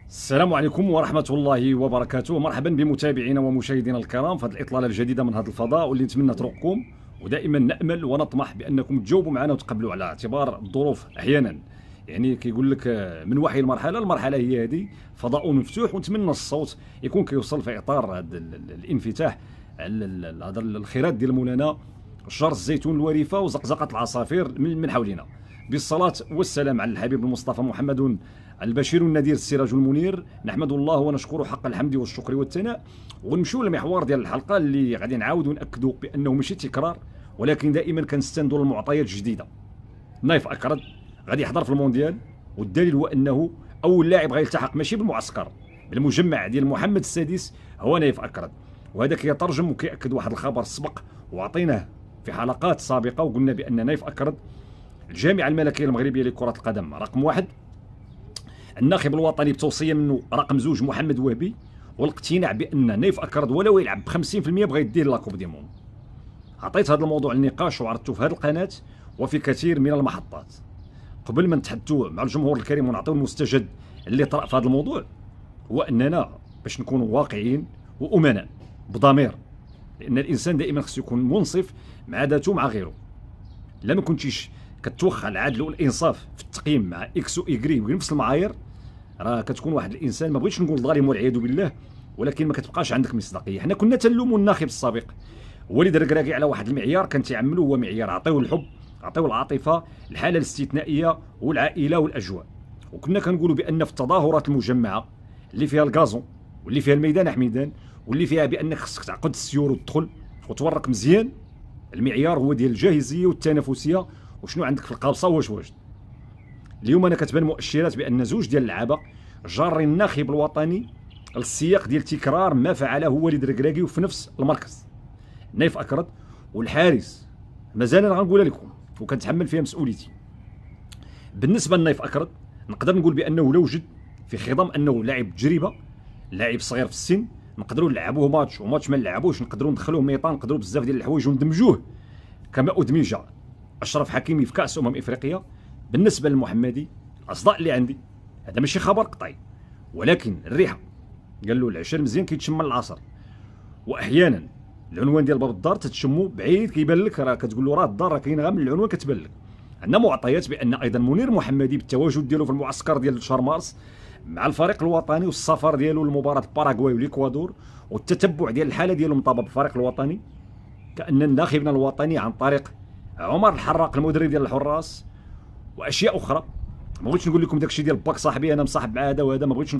السلام عليكم ورحمة الله وبركاته. مرحبا بمتابعينا ومشاهدينا الكرام في هذه الإطلالة الجديدة من هذا الفضاء، واللي نتمنى تروقكم، ودائما نأمل ونطمح بأنكم تجاوبوا معنا وتقبلوا على اعتبار الظروف أحيانا يعني كيقول لك من وحي المرحلة هي هذه فضاء مفتوح، ونتمنى الصوت يكون كيوصل في إطار هذا الانفتاح هذا الخيرات ديال مولانا شجر الزيتون الوريفة وزقزقة العصافير من حولنا، بالصلاة والسلام على الحبيب المصطفى محمد البشير النذير السراج المنير. نحمد الله ونشكره حق الحمد والشكر والثناء، ونمشيو للمحور ديال الحلقه اللي غادي نعاودوا ناكدوا بانه ماشي تكرار، ولكن دائما كنستندوا للمعطيات الجديده. نايف اكرد غادي يحضر في المونديال، والدليل هو انه اول لاعب غيلتحق ماشي بالمعسكر، بالمجمع ديال محمد السادس هو نايف اكرد. وهذا كيترجم وكيأكد واحد الخبر سبق وعطيناه في حلقات سابقه، وقلنا بان نايف اكرد الجامعه الملكيه المغربيه لكره القدم رقم واحد، الناخب الوطني بتوصيه منه رقم زوج محمد وهبي، والاقتناع بان نايف اكرد ولو يلعب ب 50% بغا يدير لاكوب دي موند. عطيت هذا الموضوع النقاش وعرضته في هذه القناه وفي كثير من المحطات. قبل ما نتحدثوا مع الجمهور الكريم ونعطيو المستجد اللي طرأ في هذا الموضوع، هو اننا باش نكونوا واقعيين وامناء بضمير، لان الانسان دائما خصو يكون منصف مع ذاته مع غيره. لا ما كنتيش كتوخى العدل والانصاف في التقييم مع اكس وايكغي بنفس المعايير، راه كتكون واحد الانسان ما بغيتش نقول ظالم والعياذ بالله، ولكن ما كتبقاش عندك مصداقيه. حنا كنا تنلوموا الناخب السابق وليد الركراكي على واحد المعيار كان تيعملوا هو معيار عطيو الحب، عطيو العاطفه، الحاله الاستثنائيه والعائله والاجواء. وكنا كنقولوا بان في التظاهرات المجمعه اللي فيها الكازون واللي فيها الميدان حميدان واللي فيها بانك خصك تعقد السيور وتدخل وتورق مزيان، المعيار هو ديال الجاهزيه والتنافسيه وشنو عندك في القابصه واش واجد. اليوم انا كتبان مؤشرات بان زوج ديال اللعابه جارين الناخب الوطني للسياق ديال تكرار ما فعله وليد الركراكي وفي نفس المركز نايف اكرد. والحارس مازال انا غنقولها لكم وكنتحمل فيها مسؤوليتي. بالنسبه لنايف اكرد نقدر نقول بانه لو وجد في خضم انه لاعب تجربه، لاعب صغير في السن، نقدروا نلعبوه ماتش وماتش ما نلعبوش، نقدروا ندخلوه ميطان، نقدروا بزاف ديال الحوايج وندمجوه كما ادمج اشرف حكيمي في كاس افريقيا. بالنسبه للمحمدي الاصداء اللي عندي هذا ماشي خبر قطعي، ولكن الريحه قال له العشاء مزيان كيتشمى العصر، واحيانا العنوان ديال باب الدار تتشمو بعيد كيبان لك، راه كتقول له راه الدار راه كاينه غير من العنوان كتبان لك. عندنا معطيات بان ايضا منير محمدي بالتواجد ديالو في المعسكر ديال شهر مارس مع الفريق الوطني والسفر ديالو لمباراه باراغواي والاكوادور والتتبع ديال الحاله ديالو مطابق بالفريق الوطني، كان ناخبنا الوطني عن طريق عمر الحراق المدرب ديال الحراس واشياء اخرى. ما بغيتش نقول لكم داكشي ديال باك صاحبي انا مصاحب مع هذا وهذا، ما بغيتش